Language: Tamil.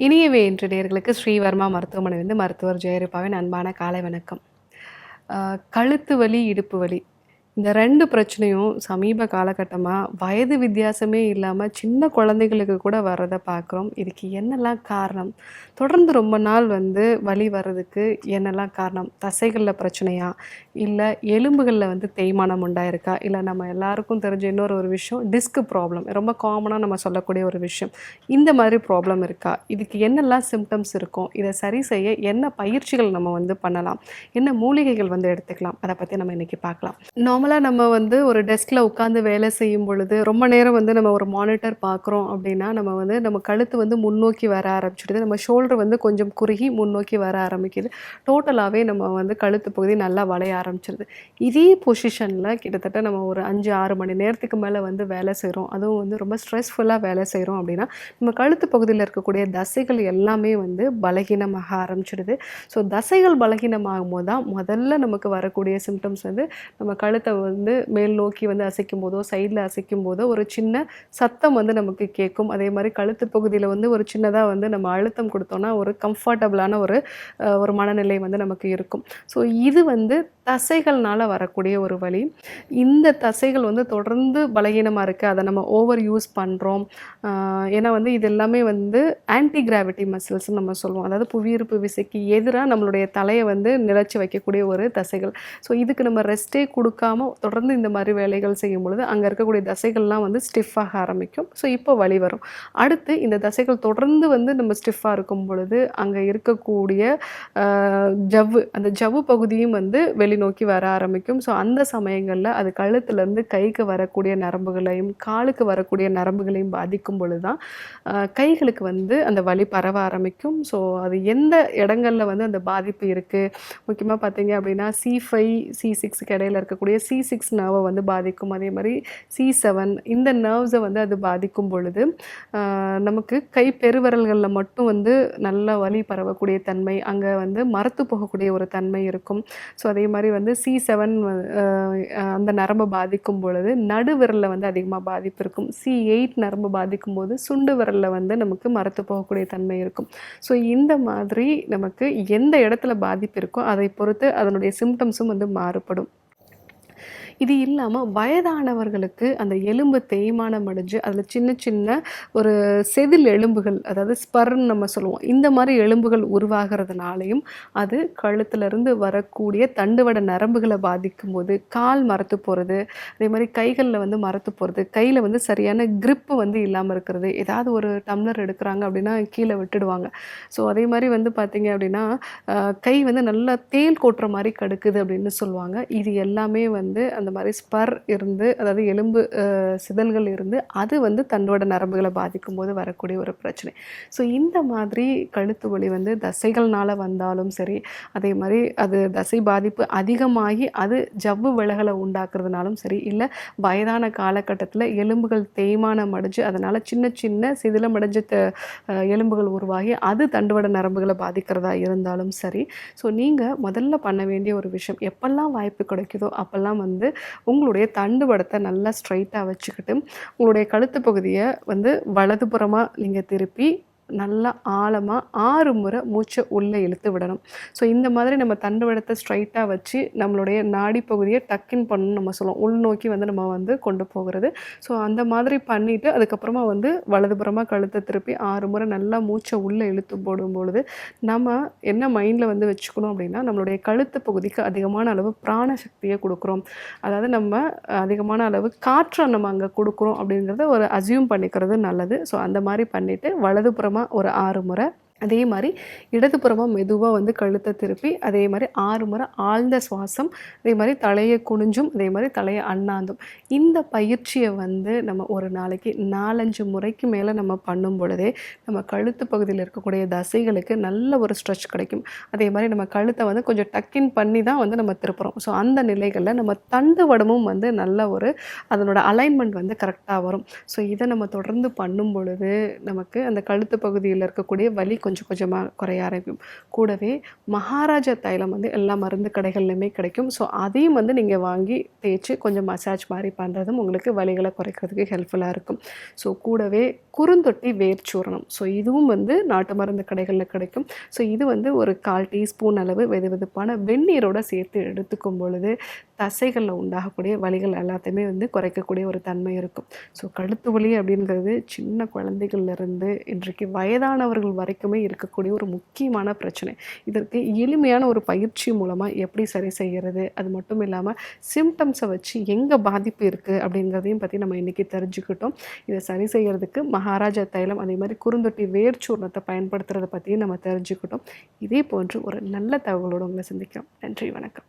இனியவே இன்று நேயர்களுக்கு ஸ்ரீவர்மா மருத்துவமனையிலிருந்து மருத்துவர் ஜெயரூபாவின் அன்பான காலை வணக்கம். கழுத்து வலி, இடுப்பு வலி இந்த 2 பிரச்சனையும் சமீப காலகட்டமா வயது வித்தியாசமே இல்லாம சின்ன குழந்தைகளுக்கு கூட வர்றத பார்க்குறோம். இதுக்கு என்னலாம் காரணம்? தொடர்ந்து ரொம்ப நாள் வலி வர்றதுக்கு என்னலாம் காரணம்? தசைகள்ல பிரச்சனையா? இல்ல எலும்புகள்ல தேய்மானம் உண்டாயிருக்கா? இல்ல நம்ம எல்லாருக்கும் தெரிஞ்ச ஒரு விஷயம் டிஸ்க் ப்ராப்ளம். ரொம்ப காமனா நம்ம சொல்லக்கூடிய ஒரு விஷயம். இந்த மாதிரி ப்ராப்ளம் இருக்கா? இதுக்கு என்னெல்லாம் சிம்ப்டம்ஸ் இருக்கும்? இத சரி செய்ய என்ன பயிற்சிகள் நம்ம பண்ணலாம்? என்ன மூலிகைகள் எடுத்துக்கலாம்? அத பத்தி நம்ம இன்னைக்கு பார்க்கலாம். நார்மலா நம்ம ஒரு டெஸ்க்ல உட்காந்து வேலை செய்யும் பொழுது, ரொம்ப நேரம் நம்ம ஒரு மானிட்டர் பார்க்குறோம் அப்படின்னா, நம்ம கழுத்து முன்னோக்கி வர ஆரம்பிச்சுடுது. நம்ம ஷோல்டர் கொஞ்சம் குறுகி முன்னோக்கி வர ஆரம்பிக்குது. டோட்டலாவே நம்ம கழுத்து பகுதி நல்லா வளைய ஆரம்பிச்சுருது. இதே பொசிஷன்ல கிட்டத்தட்ட நம்ம ஒரு 5, 6 மணி நேரத்துக்கு மேல வேலை செய்றோம். அதுவும் ரொம்ப ஸ்ட்ரெஸ்ஃபுல்லா வேலை செய்றோம் அப்படின்னா, நம்ம கழுத்து பகுதியில இருக்கக்கூடிய தசைகள் எல்லாமே பலகீனமாக ஆரம்பிச்சுடுது. ஸோ தசைகள் பலகீனமாகும்போது தான் முதல்ல நமக்கு வரக்கூடிய சிம்ப்டம்ஸ் நம்ம கழுத்த மேல் நோக்கி அசைக்கும்போதோ, சைட்ல அசைக்கும்போதோ ஒரு சின்ன சத்தம் நமக்கு கேட்கும். அதே மாரி கழுத்து பகுதியில ஒரு சின்னதா நம்ம அழுத்தம் குடுத்தோம்னா, ஒரு கம்ஃபர்டபுளான ஒரு மனநிலை நமக்கு இருக்கும். ஸோ இது தசைகள்னால வரக்கூடிய ஒரு வலி. இந்த தசைகள் தொடர்ந்து பலகீனமா இருக்கு. அத நம்ம ஓவர் யூஸ் பண்றோம். ஏன்னா இது எல்லாமே ஆன்டி கிராவிட்டி மசில்ஸ்ன்னு நம்ம சொல்லுவோம். அதாவது புவியீர்ப்பு விசைக்கு எதிரா நம்மளுடைய தலைய நிலைச்சு வைக்கக்கூடிய ஒரு தசைகள். ஸோ இதுக்கு நம்ம ரெஸ்ட்டே குடுக்காம தொடர்ந்து இந்த மாரி வேலைகள் செய்யும் பொழுது, அங்க இருக்கக்கூடிய தசைகள்லாம் ஸ்டிஃப் ஆக ஆரம்பிக்கும். ஸோ இப்போ வலி வரும். அடுத்து இந்த தசைகள் தொடர்ந்து நம்ம ஸ்டிஃப்பா இருக்கும் பொழுது, அங்க இருக்கக்கூடிய அ அந்த ஜவ்வு பகுதியும் வெளிநோக்கி வர ஆரம்பிக்கும். ஸோ அந்த சமயங்கள்ல அது கழுத்துலேருந்து கைக்கு வரக்கூடிய நரம்புகளையும், காலுக்கு வரக்கூடிய நரம்புகளையும் பாதிக்கும் பொழுது தான் கைகளுக்கு அந்த வலி பரவ ஆரம்பிக்கும். ஸோ அது எந்த இடங்கள்ல அந்த பாதிப்பு இருக்கு? முக்கியமா பார்த்தீங்க அப்படின்னா, C5, C6க்கு இடையில இருக்கக்கூடிய C6 நர்வ பாதிக்கும். அதே மாரி C7 இந்த நர்வ்ஸ அது பாதிக்கும் பொழுது, நமக்கு கை பெருவிரல்கள்ல மட்டும் நல்லா வலி பரவக்கூடிய தன்மை, அங்க மரத்து போகக்கூடிய ஒரு தன்மை இருக்கும். ஸோ அதே மாரி C7 அந்த நரம்பு பாதிக்கும் பொழுது, நடுவிரல்ல அதிகமா பாதிப்பு இருக்கும். C8 நரம்பு பாதிக்கும்போது, சுண்டு விரல்ல நமக்கு மரத்து போகக்கூடிய தன்மை இருக்கும். ஸோ இந்த மாதிரி நமக்கு எந்த இடத்துல பாதிப்பு இருக்கோ, அதை பொறுத்து அதனுடைய சிம்ப்டம்ஸும் மாறுபடும். இது இல்லாம வயதானவர்களுக்கு அந்த எலும்பு தேய்மானம் அடைஞ்சு, அதில சின்ன சின்ன ஒரு செதில் எலும்புகள், அதாவது ஸ்பர்ன்னு நம்ம சொல்லுவோம். இந்த மாரி எலும்புகள் உருவாகிறதுனாலயும், அது கழுத்திலிருந்து வரக்கூடிய தண்டுவட நரம்புகள பாதிக்கும்போது, கால் மரத்து போறது, அதே மாரி கைகள்ல மரத்து போறது, கையில சரியான கிரிப் இல்லாம இருக்கிறது. ஏதாவது ஒரு டம்ளர் எடுக்குறாங்க அப்படின்னா, கீழ விட்டுடுவாங்க. ஸோ அதே மாரி பார்த்தீங்க அப்படின்னா, கை நல்லா தேள் கொட்டுற மாரி கடுக்குது அப்படின்னு சொல்லுவாங்க. இது எல்லாமே அந்த மாரி ஸ்பர் இருந்து, அதாவது எலும்பு சிதல்கள் இருந்து, அது தண்டோட நரம்புகள பாதிக்கும்போது வரக்கூடிய ஒரு பிரச்சனை. ஸோ இந்த மாதிரி கழுத்து வலி தசைகள்னால வந்தாலும் சரி, அதே மாரி அது தசை பாதிப்பு அதிகமாகி அது ஜவ்வு விலகல உண்டாக்குறதுனாலும் சரி, இல்ல வயதான காலகட்டத்தில எலும்புகள் தேய்மானம் அடைஞ்சு, அதனால சின்ன சின்ன சிதிலமடைஞ்ச எலும்புகள் உருவாகி, அது தண்டுவட நரம்புகள பாதிக்கிறதா இருந்தாலும் சரி, ஸோ நீங்க முதல்ல பண்ண வேண்டிய ஒரு விஷயம், எப்பல்லாம் வாய்ப்பு கிடைக்குதோ அப்பல்லாம் உங்களுடைய தண்டுவடத்த நல்லா ஸ்ட்ரைட்டா வச்சுக்கிட்டு, உங்களுடைய கழுத்து பகுதிய வலதுபுறமா நீங்க திருப்பி, நல்லா ஆழமா 6 முறை மூச்ச உள்ள இழுத்து விடணும். ஸோ இந்த மாதிரி நம்ம தண்டுவடத்த ஸ்ட்ரைட்டா வச்சு, நம்மளுடைய நாடி பகுதிய டக் பண்ணணும்னு நம்ம சொல்லுவோம். உள்நோக்கி நம்ம கொண்டு போகிறது. ஸோ அந்த மாதிரி பண்ணிட்டு, அதுக்கப்புறமா வலதுபுறமா கழுத்த திருப்பி 6 முறை நல்லா மூச்ச உள்ள இழுத்து போடும்பொழுது, நம்ம என்ன மைண்ட்ல வச்சுக்கணும் அப்படின்னா, நம்மளுடைய கழுத்து பகுதிக்கு அதிகமான அளவு பிராண சக்திய குடுக்குறோம். அதாவது நம்ம அதிகமான அளவு காற்ற நம்ம அங்க குடுக்குறோம் அப்படிங்கிறத ஒரு அஸ்யூம் பண்ணிக்கிறது நல்லது. ஸோ அந்த மாரி பண்ணிட்டு, வலதுபுறமா ஒரு 6 முறை, அதே மாரி இடதுபுறமா மெதுவா கழுத்த திருப்பி, அதே மாரி 6 முறை ஆழ்ந்த சுவாசம், அதே மாரி தலைய குனிஞ்சும், அதே மாரி தலைய அண்ணாந்தும். இந்த பயிற்சிய நம்ம ஒரு நாளைக்கு 4, 5 முறைக்கு மேல நம்ம பண்ணும் பொழுதே, நம்ம கழுத்து பகுதியில இருக்கக்கூடிய தசைகளுக்கு நல்ல ஒரு ஸ்ட்ரெச் கிடைக்கும். அதே மாரி நம்ம கழுத்த கொஞ்சம் டக் பண்ணி தான் நம்ம திருப்புறோம். ஸோ அந்த நிலைகள்ல நம்ம தண்டுவடமும் நல்ல ஒரு அதனோட அலைன்மெண்ட் கரெக்ட்டா வரும். ஸோ இத நம்ம தொடர்ந்து பண்ணும் பொழுது, நமக்கு அந்த கழுத்து பகுதியில இருக்கக்கூடிய வலி கொஞ்சம் கொஞ்சம் கொஞ்சமாக குறைய ஆரம்பிக்கும். கூடவே மகாராஜா தைலம் வந்து எல்லா மருந்து கடைகள்லையுமே கிடைக்கும். ஸோ அதையும் வந்து நீங்கள் வாங்கி தேய்ச்சி கொஞ்சம் மசாஜ் மாதிரி பண்ணுறதும் உங்களுக்கு வலிகளை குறைக்கிறதுக்கு ஹெல்ப்ஃபுல்லாக இருக்கும். ஸோ கூடவே குறுந்தொட்டி வேர் சூரணம். ஸோ இதுவும் வந்து நாட்டு மருந்து கடைகளில் கிடைக்கும். ஸோ இது வந்து ஒரு 1/4 டீஸ்பூன் அளவு வெதுவெதுப்பான வெந்நீரோட சேர்த்து எடுத்துக்கும் பொழுது தசைகளில் உண்டாகக்கூடிய வலிகள் எல்லாத்தையுமே வந்து குறைக்கக்கூடிய ஒரு தன்மை இருக்கும். ஸோ கழுத்து வலி அப்படிங்கிறது சின்ன குழந்தைகள்லேருந்து இன்றைக்கு வயதானவர்கள் வரைக்குமே இருக்கக்கூடிய ஒரு முக்கியமான பிரச்சனை. இதற்கு எளிமையான ஒரு பயிற்சி மூலமாக எப்படி சரி செய்கிறது, அது மட்டும் இல்லாமல் சிம்டம்ஸை வச்சு எங்கே பாதிப்பு இருக்குது அப்படிங்கிறதையும் பற்றி நம்ம இன்றைக்கி தெரிஞ்சுக்கிட்டோம். இதை சரி செய்கிறதுக்கு மகாராஜா தைலம் அதே மாதிரி குறுந்தொட்டி வேர் சூர்ணத்தை பயன்படுத்துறதை பற்றியும் நம்ம தெரிஞ்சுக்கிட்டோம். இதே போன்று ஒரு நல்ல தகவலோடு உங்களை சந்திக்கிறோம். நன்றி, வணக்கம்.